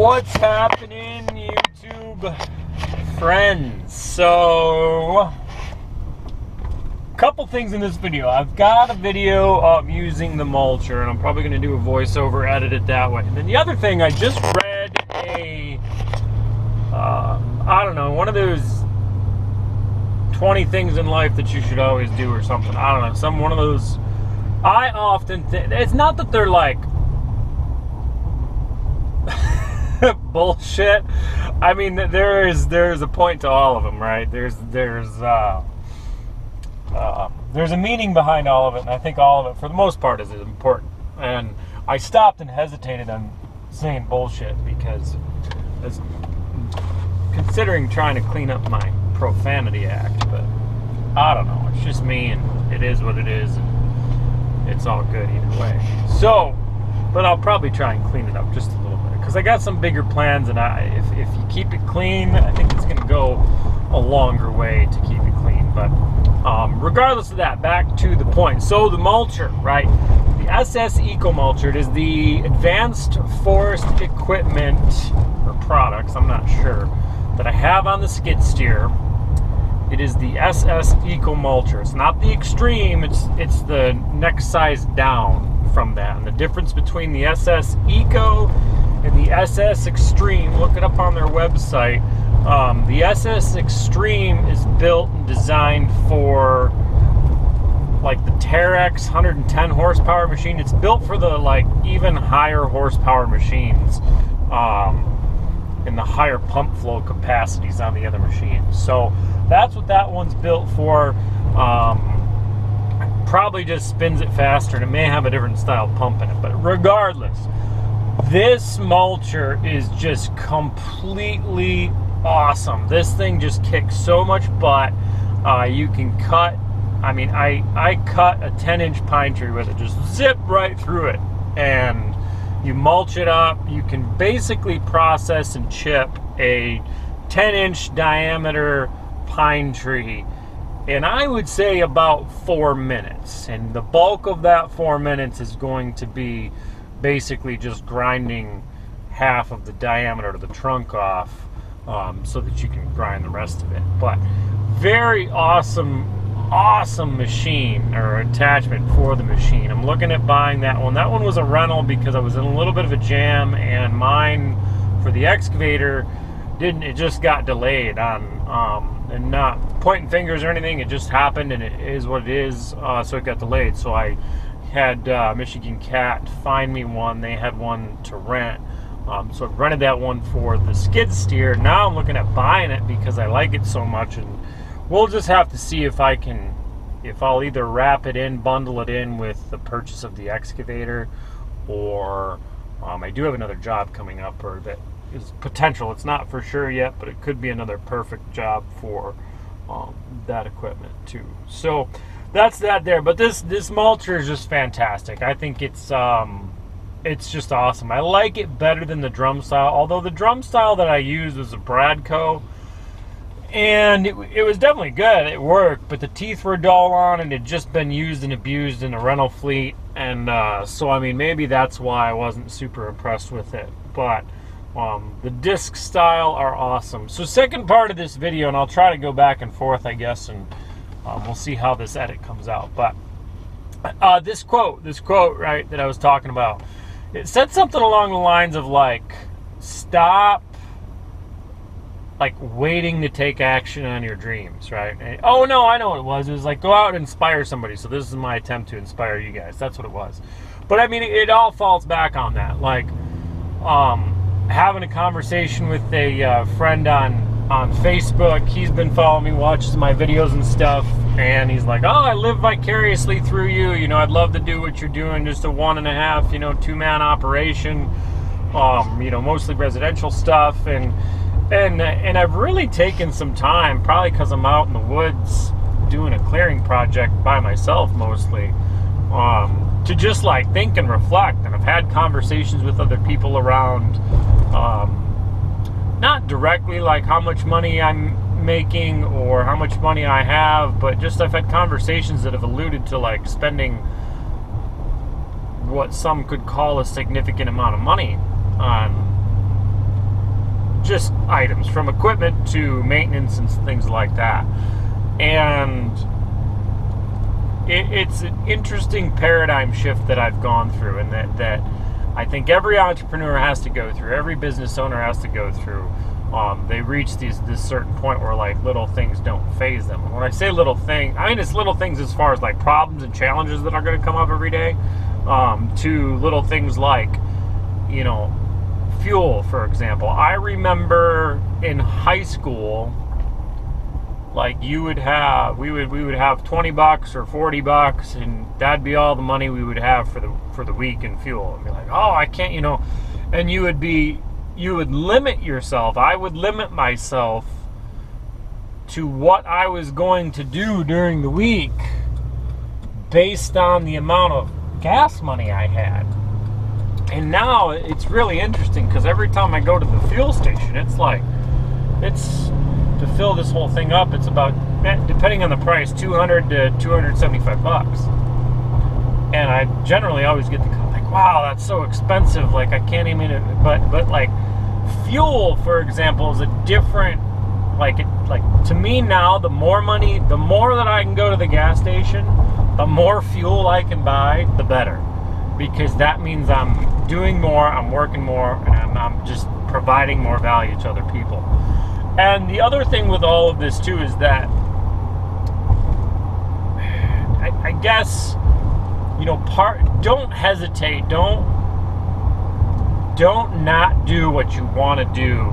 What's happening, YouTube friends? So, couple things in this video. I've got a video of using the mulcher, and I'm probably going to do a voiceover, edit it that way. And then the other thing, I just read I don't know, one of those 20 things in life that you should always do or something. I don't know, one of those. I often think, it's not that they're like bullshit. I mean, there's a point to all of them, right? There's a meaning behind all of it, and I think all of it, for the most part, is important. And I stopped and hesitated on saying bullshit because it's considering trying to clean up my profanity act, but I don't know. It's just me, and it is what it is, and it's all good either way. So, but I'll probably try and clean it up just a little bit because I got some bigger plans, and if you keep it clean, I think it's going to go a longer way to keep it clean. But regardless of that, back to the point. So the mulcher, right? The SS Eco Mulcher, it is the advanced forest equipment or products, I'm not sure, that I have on the skid steer. It is the SS Eco Mulcher. It's not the Extreme, it's the next size down from that. And the difference between the SS Eco and the SS Extreme, look it up on their website. The SS Extreme is built and designed for like the Terex 110 horsepower machine. It's built for the like even higher horsepower machines, and the higher pump flow capacities on the other machines. So that's what that one's built for. Probably just spins it faster, and it may have a different style pump in it. But regardless, this mulcher is just completely awesome. This thing just kicks so much butt. You can cut, I mean, I cut a 10-inch pine tree with it, just zip right through it, and you mulch it up. You can basically process and chip a 10-inch diameter pine tree, and I would say about 4 minutes. And the bulk of that 4 minutes is going to be basically just grinding half of the diameter of the trunk off, so that you can grind the rest of it. But very awesome machine, or attachment for the machine. I'm looking at buying that one. That one was a rental because I was in a little bit of a jam, and mine for the excavator it just got delayed on, and not pointing fingers or anything, it just happened, and it is what it is. So it got delayed. So I had Michigan Cat find me one. They had one to rent. So I rented that one for the skid steer. Now I'm looking at buying it because I like it so much, and we'll just have to see if I'll either wrap it in, bundle it in with the purchase of the excavator, or I do have another job coming up, or that is potential. It's not for sure yet, but it could be another perfect job for that equipment too. So that's that there. But this mulcher is just fantastic. I think it's just awesome. I like it better than the drum style, although the drum style that I used was a Bradco, and it was definitely good. It worked, but the teeth were dull on, and it had just been used and abused in a rental fleet, and so I mean, maybe that's why I wasn't super impressed with it. But the disc style are awesome. So second part of this video, and I'll try to go back and forth, I guess, and we'll see how this edit comes out. But this quote, right, that I was talking about, it said something along the lines of like, stop like waiting to take action on your dreams, right? And, oh no, I know what it was. It was like, go out and inspire somebody. So this is my attempt to inspire you guys. That's what it was. But I mean, it all falls back on that. Like, having a conversation with a friend on Facebook. He's been following me, watches my videos and stuff, and he's like, oh, I live vicariously through you. You know, I'd love to do what you're doing, just a 1.5, 2-man operation, mostly residential stuff. And I've really taken some time, probably because I'm out in the woods doing a clearing project by myself mostly, to just like think and reflect. And I've had conversations with other people around, not directly like how much money I'm making or how much money I have, but just I've had conversations that have alluded to like spending what some could call a significant amount of money on just items, from equipment to maintenance and things like that. And it's an interesting paradigm shift that I've gone through, and that I think every entrepreneur has to go through, every business owner has to go through. They reach this certain point where like little things don't faze them. And when I say little thing, I mean it's little things as far as like problems and challenges that are going to come up every day, to little things like, you know, fuel, for example. I remember in high school, like we would have $20 or $40, and that'd be all the money we would have for the week in fuel. And be like, oh, I can't, you know, and you would limit yourself. I would limit myself to what I was going to do during the week based on the amount of gas money I had. And now it's really interesting, because every time I go to the fuel station, it's to fill this whole thing up, it's about, depending on the price, $200 to $275. And I generally always get the comment, like, wow, that's so expensive, like I can't even, but like fuel, for example, is a different, like to me now, the more that I can go to the gas station, the more fuel I can buy, the better, because that means I'm doing more, I'm working more, and I'm just providing more value to other people. And the other thing with all of this too is that I guess, you know, don't hesitate, don't not do what you want to do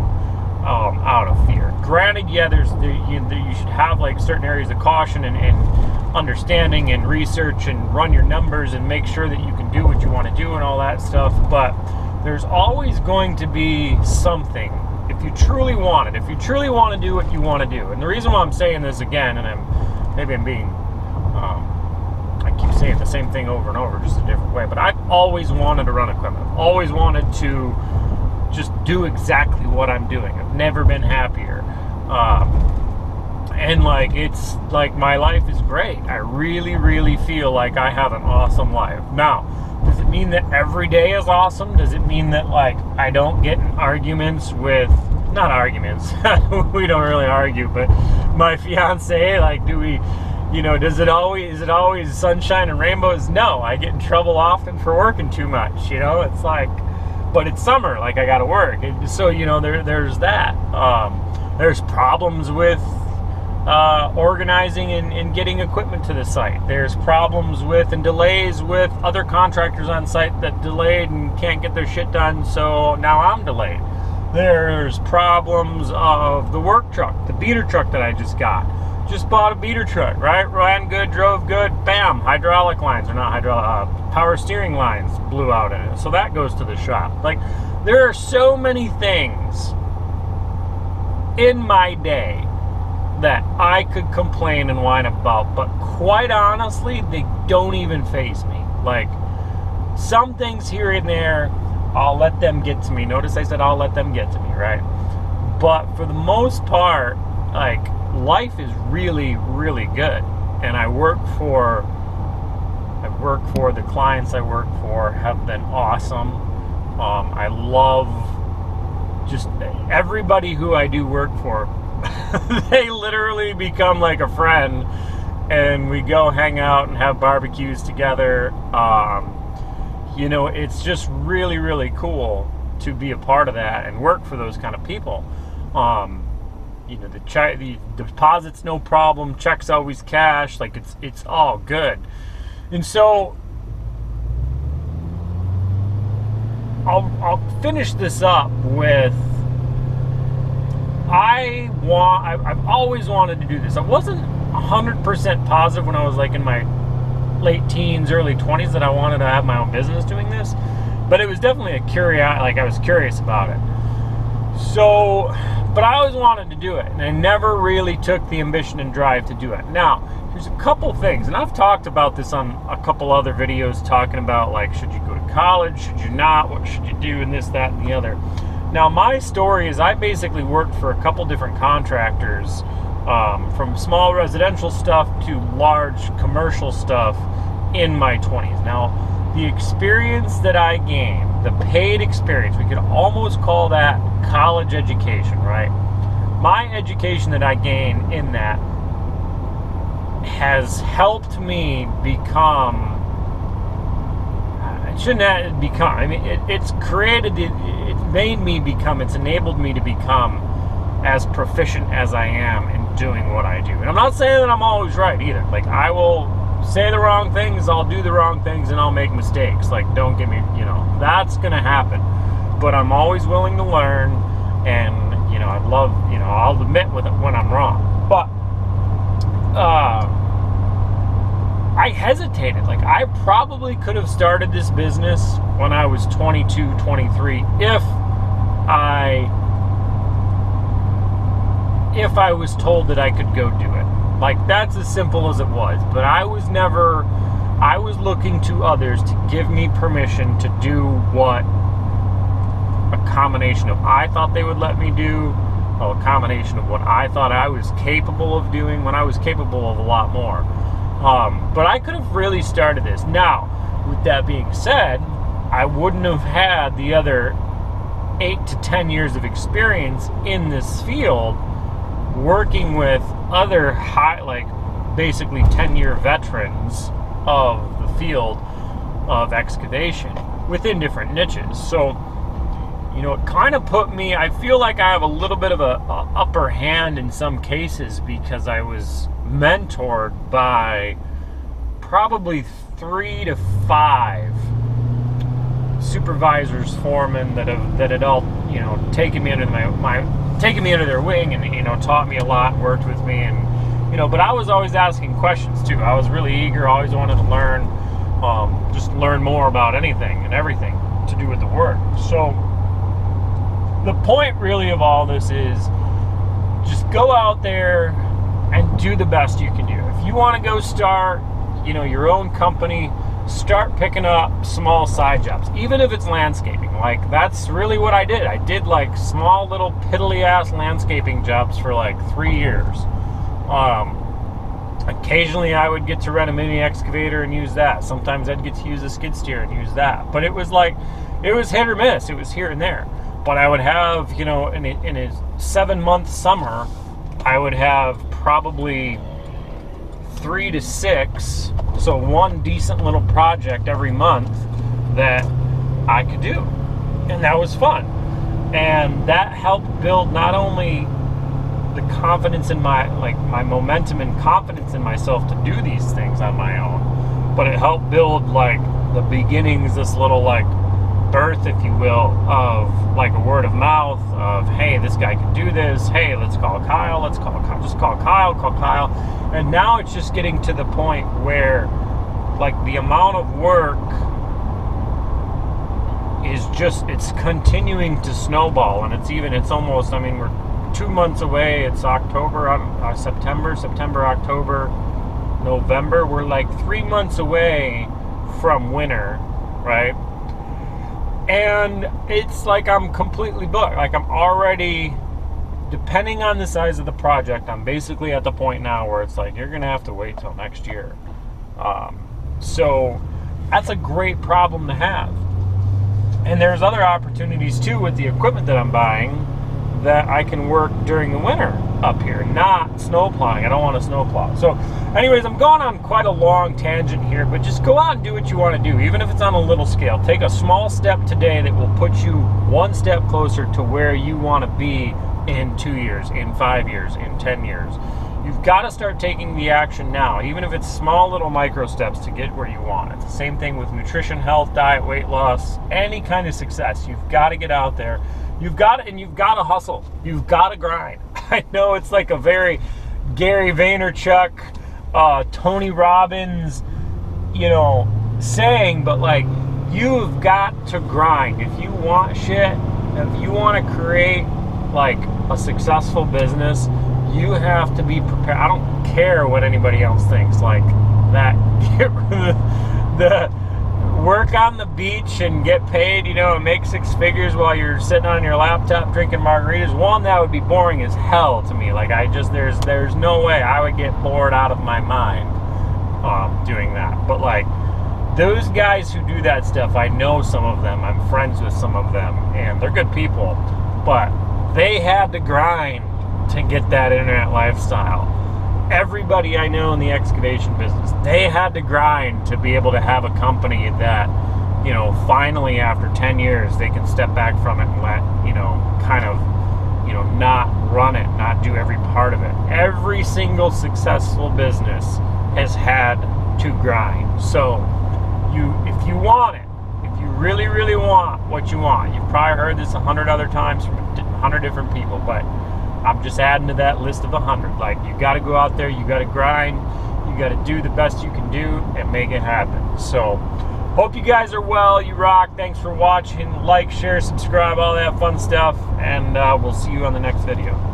out of fear. Granted, yeah, you should have like certain areas of caution and understanding and research and run your numbers and make sure that you can do what you want to do and all that stuff, but there's always going to be something. If you truly want it, if you truly want to do what you want to do. And the reason why I'm saying this again, and I keep saying the same thing over and over, just a different way, but I've always wanted to run equipment. I've always wanted to just do exactly what I'm doing. I've never been happier. And like, it's like my life is great. I really, really feel like I have an awesome life. Now, does it mean that every day is awesome? Does it mean that like I don't get in arguments with, not arguments, we don't really argue, but my fiance, like, do we, you know, is it always sunshine and rainbows? No, I get in trouble often for working too much, you know, it's like, but it's summer, like I gotta work. So, you know, there's that. There's problems with organizing and getting equipment to the site. There's problems with and delays with other contractors on site that delayed and can't get their shit done, so now I'm delayed. There's problems of the work truck, the beater truck that I just got. Just bought a beater truck, right? Ran good, drove good, bam, hydraulic lines, or not hydraulic, power steering lines blew out in it. So that goes to the shop. Like, there are so many things in my day that I could complain and whine about, but quite honestly, they don't even faze me. Like, some things here and there, I'll let them get to me. Notice I said I'll let them get to me, right? But for the most part, like, life is really, really good. And I work for the clients I work for have been awesome. I love just everybody who I do work for. They literally become like a friend, and we go hang out and have barbecues together. You know, it's just really, really cool to be a part of that and work for those kind of people. You know, the deposit's no problem, checks always cash, like it's all good. And so I'll finish this up with, I've always wanted to do this. I wasn't 100% positive when I was like in my late teens, early 20s that I wanted to have my own business doing this, but it was definitely a curiosity, like I was curious about it. So, but I always wanted to do it, and I never really took the ambition and drive to do it. Now, there's a couple things, and I've talked about this on a couple other videos, talking about like, should you go to college, should you not, what should you do, and this, that, and the other. Now, my story is I basically worked for a couple different contractors, from small residential stuff to large commercial stuff in my 20s. Now, the experience that I gained the paid experience, we could almost call that college education, right? My education that I gained in that has helped me become, it shouldn't have become, I mean, it's made me become, it's enabled me to become as proficient as I am in doing what I do. And I'm not saying that I'm always right either. Like, I will say the wrong things, I'll do the wrong things, and I'll make mistakes. Like, don't get me, that's going to happen. But I'm always willing to learn, and, I'd love, I'll admit when I'm wrong. But, I hesitated. Like, I probably could have started this business when I was 22, 23 if I was told that I could go do it. Like, that's as simple as it was. But I was looking to others to give me permission to do what a combination of I thought they would let me do, a combination of what I thought I was capable of doing when I was capable of a lot more. But I could have really started this. Now, with that being said, I wouldn't have had the other 8 to 10 years of experience in this field working with other basically 10-year veterans of the field of excavation within different niches. So, it kind of put me, I feel like I have a little bit of a upper hand in some cases because I was mentored by probably 3 to 5 supervisors, foremen that had all, taken me under taken me under their wing and, taught me a lot, worked with me, and, but I was always asking questions too. I was really eager, always wanted to learn, just learn more about anything and everything to do with the work. So the point really of all this is just go out there and do the best you can do. If you want to go start, your own company, start picking up small side jobs, even if it's landscaping. Like, that's really what I did. I did like small little piddly ass landscaping jobs for like 3 years. Occasionally I would get to rent a mini excavator and use that. Sometimes I'd get to use a skid steer and use that. But it was hit or miss. It was here and there. But I would have, in a 7-month summer, I would have probably 3 to 6, so one decent little project every month that I could do. And that was fun. And that helped build not only the confidence in my momentum and confidence in myself to do these things on my own, but it helped build the beginnings, this little birth, if you will, of a word of mouth of, hey, this guy can do this, hey, let's call Kyle, just call Kyle. And now it's just getting to the point where the amount of work is it's continuing to snowball, and it's almost, we're 2 months away. It's October, September, October, November. We're 3 months away from winter, right? And it's I'm completely booked. I'm already, depending on the size of the project, I'm basically at the point now where it's you're going to have to wait till next year. So that's a great problem to have. And there's other opportunities too with the equipment that I'm buying that I can work during the winter up here, not snow plowing. I don't want to snow plow. So anyways, I'm going on quite a long tangent here, but just go out and do what you want to do, even if it's on a little scale. Take a small step today that will put you one step closer to where you want to be in 2 years, in 5 years, in 10 years. You've got to start taking the action now, even if it's small little micro steps to get where you want. It's the same thing with nutrition, health, diet, weight loss, any kind of success. You've got to get out there. You've got to hustle. You've got to grind. I know it's a very Gary Vaynerchuk, Tony Robbins, saying, but you've got to grind. If you want shit, if you want to create a successful business, you have to be prepared. I don't care what anybody else thinks. That, get rid of the work on the beach and get paid, and make 6 figures while you're sitting on your laptop drinking margaritas. One, that would be boring as hell to me. There's no way I would get bored out of my mind doing that. But those guys who do that stuff, I know some of them, I'm friends with some of them, and they're good people, but they had to grind to get that internet lifestyle. Everybody I know in the excavation business, they had to grind to be able to have a company that, you know, finally after 10 years, they can step back from it and let, you know, kind of, you know, not run it, not do every part of it. Every single successful business has had to grind. So if you want it, if you really, really want what you want, you've probably heard this 100 other times from 100 different people, but I'm just adding to that list of 100. Like, you got to go out there, you got to grind, you got to do the best you can do and make it happen. So, hope you guys are well. You rock. Thanks for watching. Like, share, subscribe, all that fun stuff, and we'll see you on the next video.